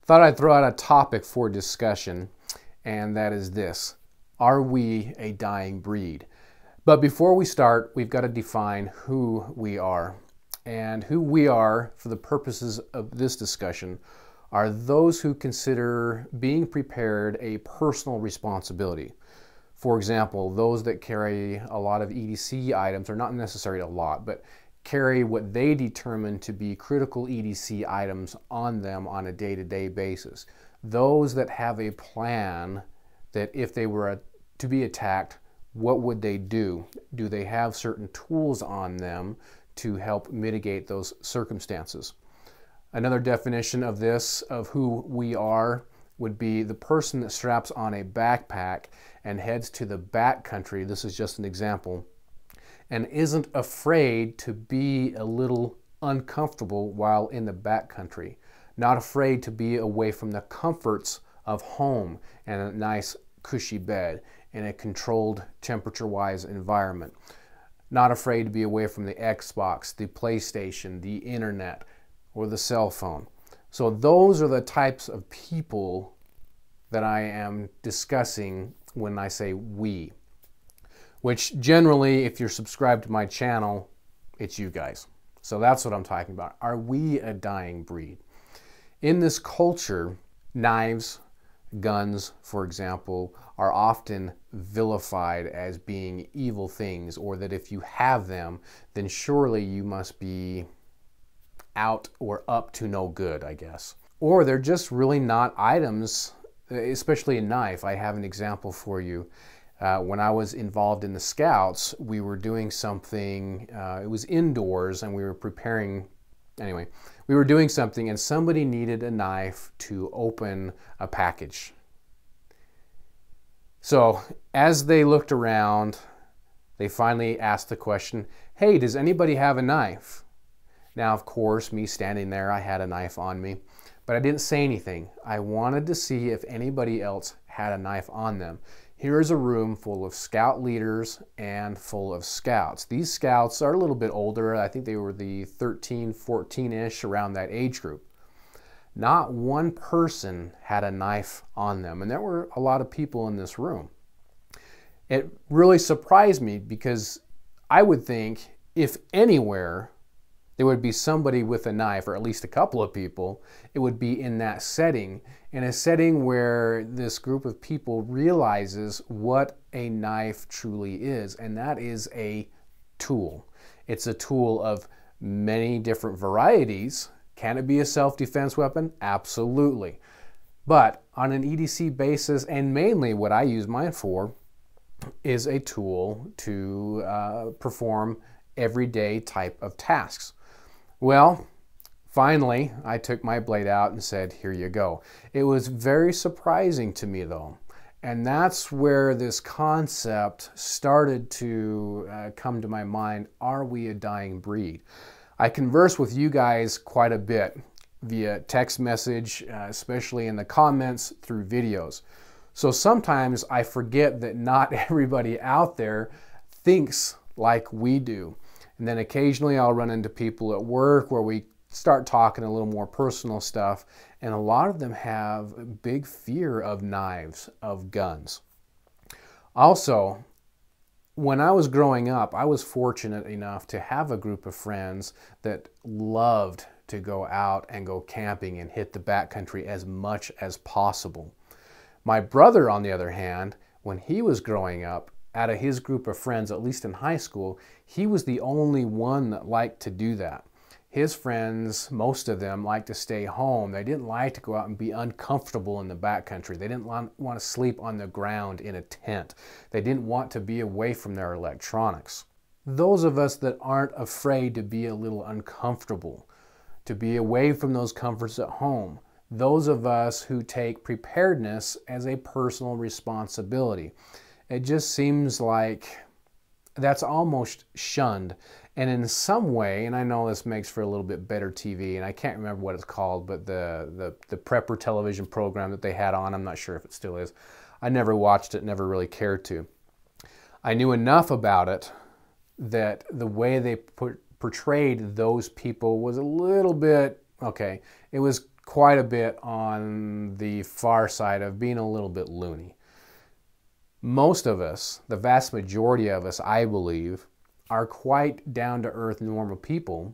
Thought I'd throw out a topic for discussion, and that is this: are we a dying breed? But before we start, we've got to define who we are. And who we are, for the purposes of this discussion, are those who consider being prepared a personal responsibility. For example, those that carry a lot of EDC items, or not necessarily a lot, but carry what they determine to be critical EDC items on them on a day-to-day basis. Those that have a plan that if they were to be attacked, what would they do? Do they have certain tools on them to help mitigate those circumstances? Another definition of this, of who we are, would be the person that straps on a backpack and heads to the backcountry. This is just an example, and isn't afraid to be a little uncomfortable while in the backcountry. Not afraid to be away from the comforts of home and a nice cushy bed in a controlled temperature-wise environment. Not afraid to be away from the Xbox, the PlayStation, the internet, or the cell phone. So those are the types of people that I am discussing when I say we. Which generally, if you're subscribed to my channel, it's you guys. So that's what I'm talking about. Are we a dying breed? In this culture, knives, guns, for example, are often vilified as being evil things, or that if you have them, then surely you must be out or up to no good, I guess. Or they're just really not items, especially a knife. I have an example for you. When I was involved in the Scouts, we were doing something, it was indoors, and we were preparing, anyway, we were doing something and somebody needed a knife to open a package. So as they looked around, they finally asked the question, hey, does anybody have a knife? Now, of course, me standing there, I had a knife on me, but I didn't say anything. I wanted to see if anybody else had a knife on them. Here is a room full of Scout leaders and full of Scouts. These Scouts are a little bit older. I think they were the 13, 14-ish, around that age group. Not one person had a knife on them, and there were a lot of people in this room. It really surprised me because I would think if anywhere there would be somebody with a knife, or at least a couple of people, it would be in that setting, in a setting where this group of people realizes what a knife truly is, and that is a tool. It's a tool of many different varieties. Can it be a self-defense weapon? Absolutely. But on an EDC basis, and mainly what I use mine for, is a tool to perform everyday type of tasks. Well, finally, I took my blade out and said, here you go. It was very surprising to me, though. And that's where this concept started to come to my mind. Are we a dying breed? I converse with you guys quite a bit via text message, especially in the comments, through videos. So sometimes I forget that not everybody out there thinks like we do. And then occasionally I'll run into people at work where we start talking a little more personal stuff, and a lot of them have a big fear of knives, of guns. Also, when I was growing up, I was fortunate enough to have a group of friends that loved to go out and go camping and hit the backcountry as much as possible. My brother, on the other hand, when he was growing up, out of his group of friends, at least in high school, he was the only one that liked to do that. His friends, most of them, liked to stay home. They didn't like to go out and be uncomfortable in the backcountry. They didn't want to sleep on the ground in a tent. They didn't want to be away from their electronics. Those of us that aren't afraid to be a little uncomfortable, to be away from those comforts at home, those of us who take preparedness as a personal responsibility. It just seems like that's almost shunned. And in some way, and I know this makes for a little bit better TV, and I can't remember what it's called, but the prepper television program that they had on, I'm not sure if it still is. I never watched it, never really cared to. I knew enough about it that the way they portrayed those people was a little bit, okay, it was quite a bit on the far side of being a little bit loony. Most of us, the vast majority of us, I believe, are quite down-to-earth normal people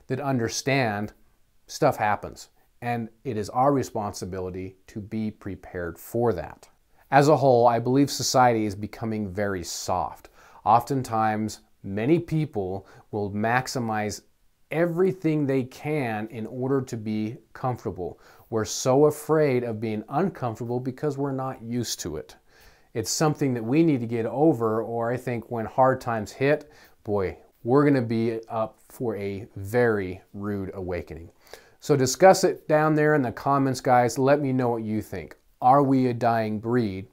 that understand stuff happens, and it is our responsibility to be prepared for that. As a whole, I believe society is becoming very soft. Oftentimes, many people will maximize everything they can in order to be comfortable. We're so afraid of being uncomfortable because we're not used to it. It's something that we need to get over, or I think when hard times hit, boy, we're going to be up for a very rude awakening. So discuss it down there in the comments, guys. Let me know what you think. Are we a dying breed?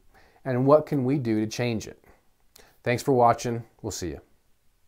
And what can we do to change it? Thanks for watching. We'll see you.